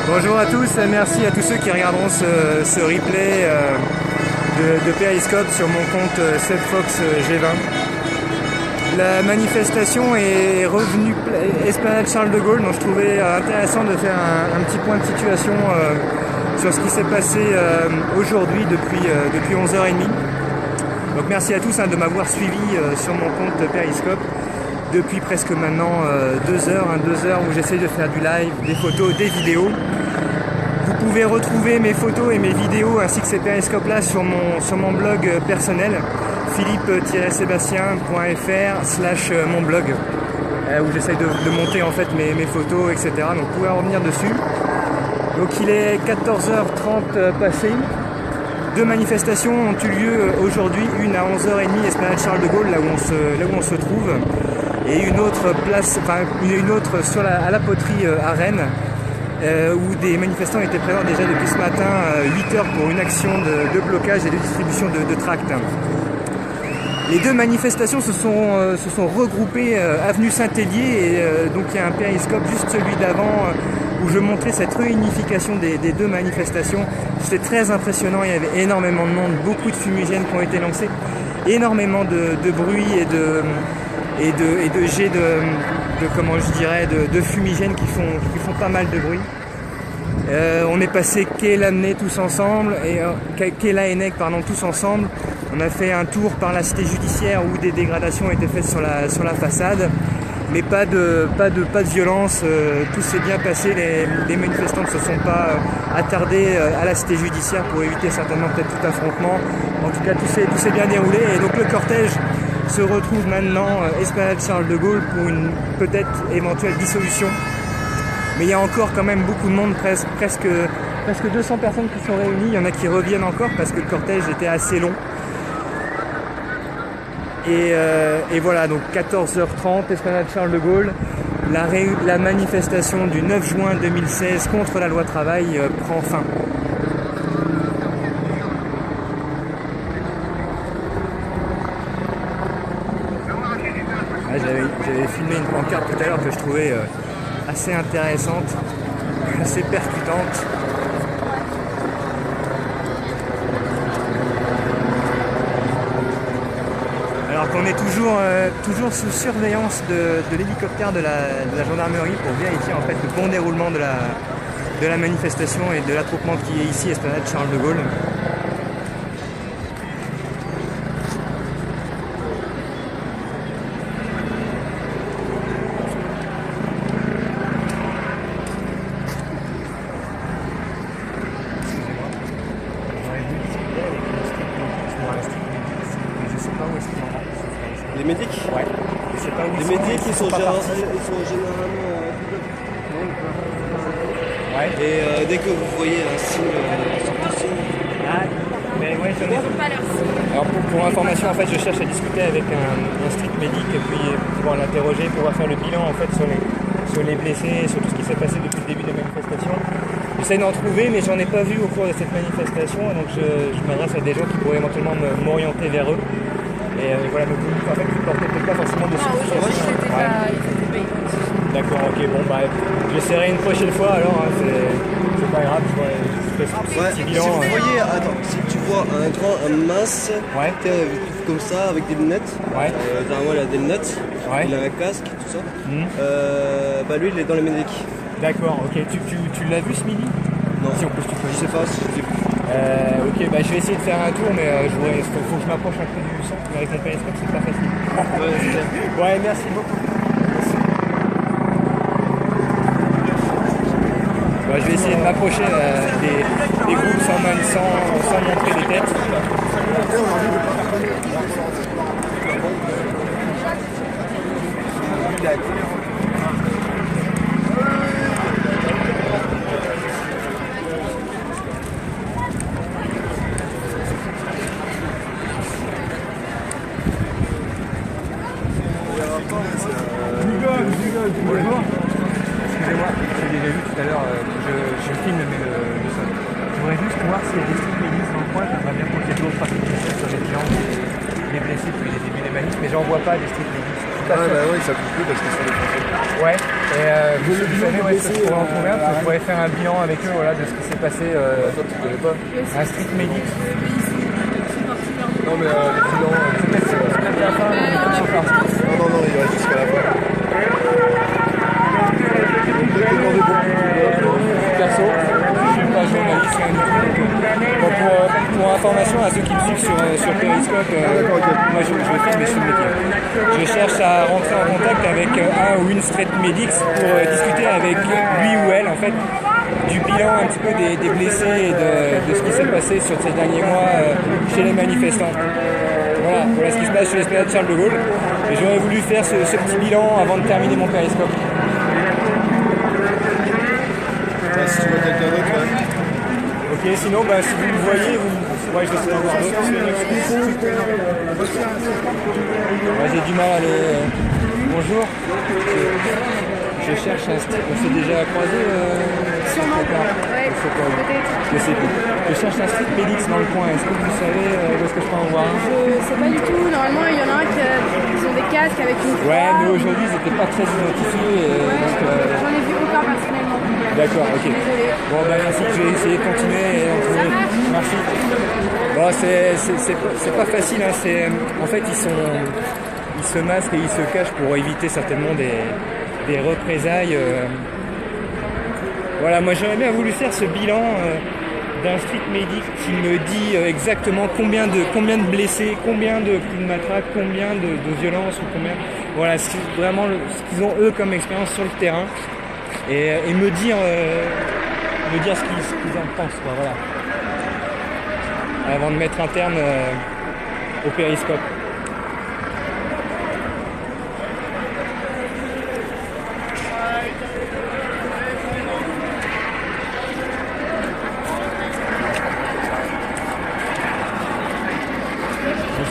Bonjour à tous, merci à tous ceux qui regarderont ce replay de Periscope sur mon compte SebFox G20. La manifestation est revenue Esplanade Charles de Gaulle, donc je trouvais intéressant de faire un petit point de situation sur ce qui s'est passé aujourd'hui depuis 11h30. Donc merci à tous de m'avoir suivi sur mon compte Periscope depuis presque maintenant 2 heures où j'essaie de faire du live, des photos, des vidéos. Vous pouvez retrouver mes photos et mes vidéos ainsi que ces périscopes là sur mon blog personnel philippe-sébastien.fr/mon blog où j'essaie de monter en fait mes photos, etc. Donc vous pouvez revenir dessus. Donc il est 14h30 passé. 2 manifestations ont eu lieu aujourd'hui, une à 11h30 Esplanade Charles de Gaulle, là où on se trouve, et une autre à la Poterie à Rennes, où des manifestants étaient présents déjà depuis ce matin 8h pour une action de blocage et de distribution de tracts. Les 2 manifestations se sont regroupées avenue Saint-Hélier, et donc il y a un périscope juste celui d'avant où je montrais cette réunification des 2 manifestations. C'était très impressionnant, il y avait énormément de monde, beaucoup de fumigènes qui ont été lancés, énormément de bruit et de jets de fumigènes qui font pas mal de bruit. On est passé quai Lamennais tous ensemble, quai Laennec tous ensemble. On a fait un tour par la cité judiciaire où des dégradations étaient faites sur la façade, mais pas de violence. Tout s'est bien passé. Les manifestants ne se sont pas attardés à la cité judiciaire pour éviter certainement peut-être tout affrontement. En tout cas, tout s'est bien déroulé, et donc le cortège se retrouve maintenant Esplanade Charles de Gaulle pour une peut-être éventuelle dissolution. Mais il y a encore quand même beaucoup de monde, presque 200 personnes qui sont réunies. Il y en a qui reviennent encore parce que le cortège était assez long. Et voilà, donc 14h30, Esplanade Charles de Gaulle. La manifestation du 9 juin 2016 contre la loi travail prend fin. J'avais filmé une pancarte tout à l'heure que je trouvais assez intéressante, assez percutante. Alors qu'on est toujours sous surveillance de l'hélicoptère de la gendarmerie pour vérifier en fait le bon déroulement de la manifestation et de l'attroupement qui est ici, Esplanade Charles de Gaulle. Les médics? Ouais. Les médics, ils sont généralement... Ouais. Et dès que vous voyez un signe Mais ouais, alors pour information, en fait, je cherche à discuter avec un strict médic et puis pouvoir l'interroger, pouvoir faire le bilan en fait sur les blessés, sur tout ce qui s'est passé depuis le début des manifestations. J'essaie d'en trouver, mais j'en ai pas vu au cours de cette manifestation, donc je m'adresse à des gens qui pourraient éventuellement m'orienter vers eux. Et voilà, donc en fait, vous portez peut-être pas forcément de D'accord, ok, bon, bah, j'essaierai une prochaine fois alors, c'est pas grave, je fais ce petit bilan. Si vous voyez, si tu vois un mince, comme ça, avec des lunettes, derrière moi il a des lunettes, il a un casque, tout ça, bah lui il est dans les médics. D'accord, ok, tu l'as vu ce midi? Non, si on peut se tutoyer. Je sais pas si je l'ai vu. Ok, bah je vais essayer de faire un tour, mais il faut que je m'approche un peu du centre, mais avec mon périscope c'est pas facile. Ouais, merci beaucoup. Bah, je vais essayer de m'approcher des groupes sans montrer des têtes. Bonjour. Excusez-moi, j'ai déjà vu tout à l'heure, je filme mais le son. Je voudrais juste voir s'il y a des street médics dans le coin, j'aimerais bien qu'on ait d'autres trafics sur les gens, les blessés depuis les débuts des manifs, mais j'en vois pas des street médics. pas sûr. Bah oui, ça bouge plus parce qu'ils sont défoncés. Ouais, et vous savez où est-ce que je pourrais en trouver un, parce que je pourrais faire un bilan avec eux, voilà, de ce qui s'est passé. Toi, tu connais pas? Un street medic. Non, mais le bilan. C'est peut-être la fin, mais comme ça, faire. Non, il reste jusqu'à la fin. Perso, je suis pas journaliste, rien du tout. Bon, pour information à ceux qui me suivent sur Periscope, moi je filme et je suis le métier. Je cherche à rentrer en contact avec un ou une street medics pour discuter avec lui ou elle en fait du bilan un petit peu des blessés et de ce qui s'est passé sur ces derniers mois chez les manifestants. Voilà ce qui se passe chez l'Esplanade Charles de Gaulle. Et j'aurais voulu faire ce petit bilan avant de terminer mon Periscope. Si tu vois quelqu'un d'autre, ouais. Ok, sinon, si vous me voyez, ouais, je vais essayer d'en voir d'autres. Ouais, j'ai du mal à les... Bonjour. Je cherche un street... On s'est déjà croisé Sûrement. Ouais, peut-être. Je sais plus. Je cherche un street medics dans le coin. Est-ce que vous savez où est-ce que je peux en voir un? Je sais pas du tout. Normalement, il y en a un qui ont des casques avec une croix. Ouais, mais aujourd'hui, ils n'étaient pas très identifiés. J'en ai vu aucun personnellement. D'accord, ok. Désolé. Bon, merci. Je vais essayer de continuer et en trouver. Merci. Bon, c'est pas facile. Hein. En fait, ils se masquent et ils se cachent pour éviter certainement des représailles. Voilà, moi j'aurais bien voulu faire ce bilan d'un street medic qui me dit exactement combien de blessés, combien de coups de matraque, combien de violences ou combien. Voilà, vraiment ce qu'ils ont eux comme expérience sur le terrain et me dire ce qu'ils en pensent, quoi, voilà. Avant de mettre un terme au périscope.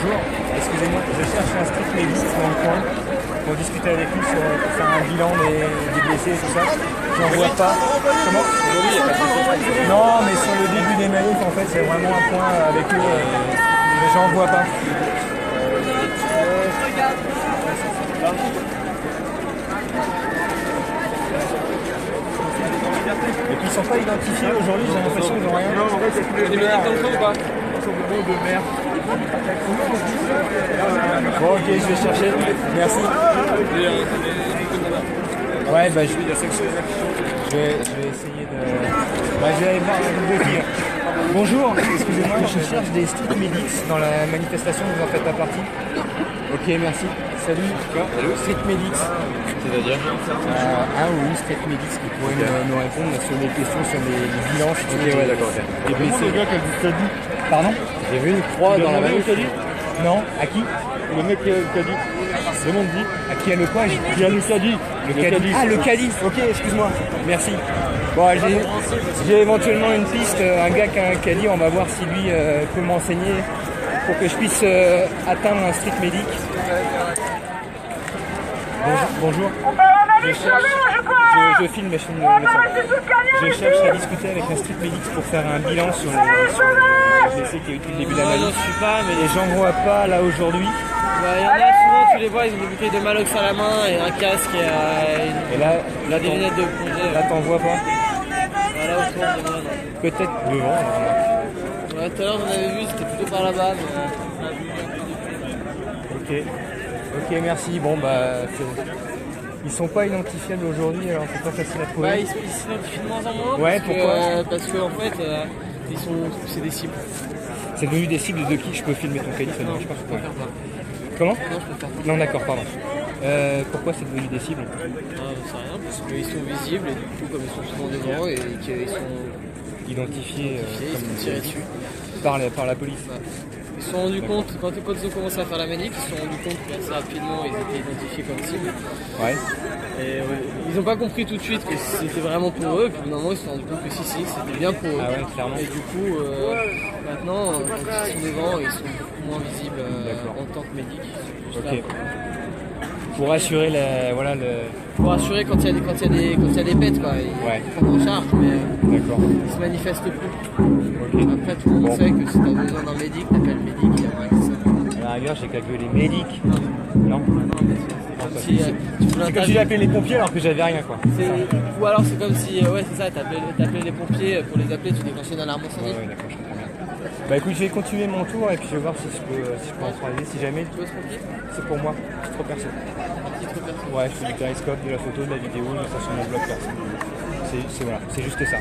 Bonjour, excusez-moi, je cherche un street medic dans le coin pour discuter avec lui pour faire un bilan des blessés et tout ça. J'en vois pas. Comment? Non, mais sur le début des manifs, en fait, c'est vraiment un point avec eux, mais j'en vois pas. Et puis ils sont pas identifiés aujourd'hui, j'ai l'impression qu'ils n'ont rien. Non, en fait, c'est des médics dans le camp ou pas? De merde. Bon, ok, je vais chercher. Merci. Ouais, je vais essayer de... je vais aller voir un filles. Bonjour, excusez-moi, je cherche des street medics dans la manifestation, vous en faites pas partie? Ok, merci. Salut. Salut. Street medics. C'est-à-dire un ou une street medics qui pourrait nous répondre sur mes questions, sur mes bilans. Ok, ouais, d'accord. Et puis c'est le gars qui a dit caddie. Pardon? J'ai vu une croix dans la manif. Non, à qui? Le mec qui a dit. Demande dit. À qui a le quoi? Qui a le caddie. Le caddie. Ah, le caddie. Ok, excuse-moi. Merci. Bon, j'ai éventuellement une piste, un gars qui a un caddie, on va voir si lui peut m'enseigner pour que je puisse atteindre un street medic. Bonjour. Je filme, mais je filme le médecin. Je cherche à discuter avec un street medic pour faire un bilan sur les blessés qu'il y a eu depuis le début de la manif. Je suis pas, mais les gens ne voient pas là aujourd'hui. Il y en a souvent, tu les vois, ils ont des bouteilles de Malox à la main et un casque et des lunettes de plongée. Là, t'en vois pas? Là, autour de moi, non. Peut-être devant. Ouais, tout à l'heure, j'en avais vu, c'était plutôt par là-bas. Ok, merci. Bon, ils sont pas identifiables aujourd'hui, alors c'est pas facile à trouver. Ils s'identifient de moins en moins. Ouais, pourquoi? Parce qu'en fait, c'est des cibles. C'est devenu des cibles de qui? Je peux filmer ton caddie, ça ne dérange pas. Je peux faire ça. Comment? Non, je peux faire ça. Non, d'accord, pardon. Pourquoi c'est devenu des cibles? Je sais rien, parce qu'ils sont visibles et du coup, comme ils sont souvent devant et qu'ils sont identifiés, ils sont tirés dessus par la police. Ouais. Ils se sont rendus compte, quand ils ont commencé à faire la manif, ils se sont rendus compte que rapidement ils étaient identifiés comme cible. Ouais. Et ils n'ont pas compris tout de suite que c'était vraiment pour eux, et puis finalement ils se sont rendus compte que si, c'était bien pour eux. Ah ouais, clairement. Et du coup, maintenant, quand ils sont devant, ils sont beaucoup moins visibles en tant que médic. Ok. Pour assurer Pour assurer quand il y a des bêtes, quoi. Ils prennent en charge, mais ils se manifestent plus. Okay. Après, tout le monde sait que si tu as besoin d'un médic, t'appelles le médic, il y a rien qui la rigueur, j'ai calculé les médics. Non. Si, C'est comme si j'appelais les pompiers alors que j'avais rien, quoi. Ou alors c'est comme si, ouais, c'est ça, t'appelais les pompiers pour les appeler, tu déclenchais une alarme incendie. Ouais, d'accord, je comprends bien. Bah écoute, je vais continuer mon tour et puis je vais voir si je peux en croiser. Si jamais, Tu veux ce pompier? c'est pour moi, c'est trop perso. Ouais, je fais du périscope, de la photo, de la vidéo, je fais sur mon blog perso. Voilà, c'est juste ça.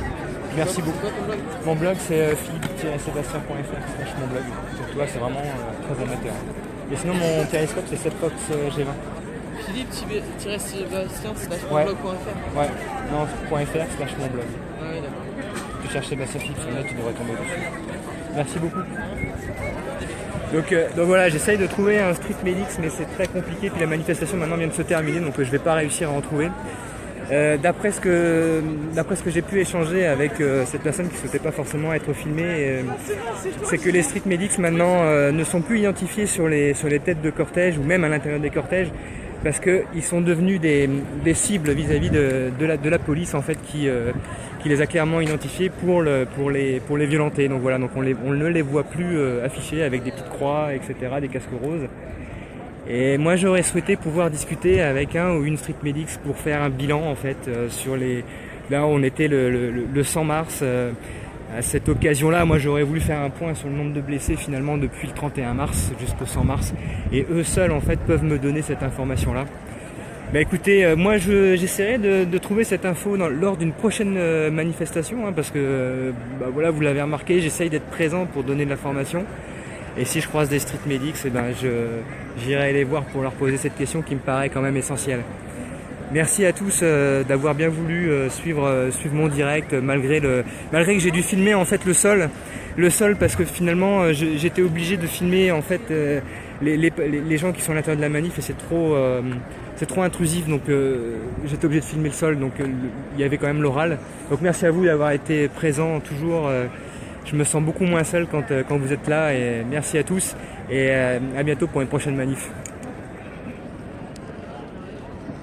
Merci beaucoup. Quoi ton blog? Mon blog c'est philippe-sébastien.fr/mon blog. Donc toi c'est vraiment très amateur. Et sinon mon périscope c'est 7fox G20. Philippe-sébastien/blog.fr. Ouais, non, .fr/mon blog. Ah oui, d'accord. Tu cherches Sébastien Philippe sur le net, tu devrais tomber dessus. Merci beaucoup. Donc voilà, j'essaye de trouver un Street Medix, mais c'est très compliqué. Puis la manifestation maintenant vient de se terminer, donc je vais pas réussir à en trouver. D'après ce que j'ai pu échanger avec cette personne qui ne souhaitait pas forcément être filmée, c'est que les Street Medix maintenant ne sont plus identifiés sur les têtes de cortège ou même à l'intérieur des cortèges, parce qu'ils sont devenus des cibles vis-à-vis de la police en fait qui les a clairement identifiés pour les violenter. Donc voilà, donc on ne les voit plus affichés avec des petites croix, etc., des casques roses. Et moi j'aurais souhaité pouvoir discuter avec un ou une Street Medix pour faire un bilan en fait sur les... Là on était le 100 mars, à cette occasion-là, moi j'aurais voulu faire un point sur le nombre de blessés finalement depuis le 31 mars jusqu'au 100 mars. Et eux seuls en fait peuvent me donner cette information-là. Bah écoutez, moi j'essaierai de trouver cette info lors d'une prochaine manifestation, hein, parce que bah voilà, vous l'avez remarqué, j'essaye d'être présent pour donner de l'information. Et si je croise des Street Medix, eh ben j'irai les voir pour leur poser cette question qui me paraît quand même essentielle. Merci à tous d'avoir bien voulu suivre mon direct malgré que j'ai dû filmer en fait le sol parce que finalement j'étais obligé de filmer en fait les gens qui sont à l'intérieur de la manif et c'est trop intrusif, donc j'étais obligé de filmer le sol, donc il y avait quand même l'oral. Donc merci à vous d'avoir été présents toujours. Je me sens beaucoup moins seul quand vous êtes là, et merci à tous et à bientôt pour une prochaine manif.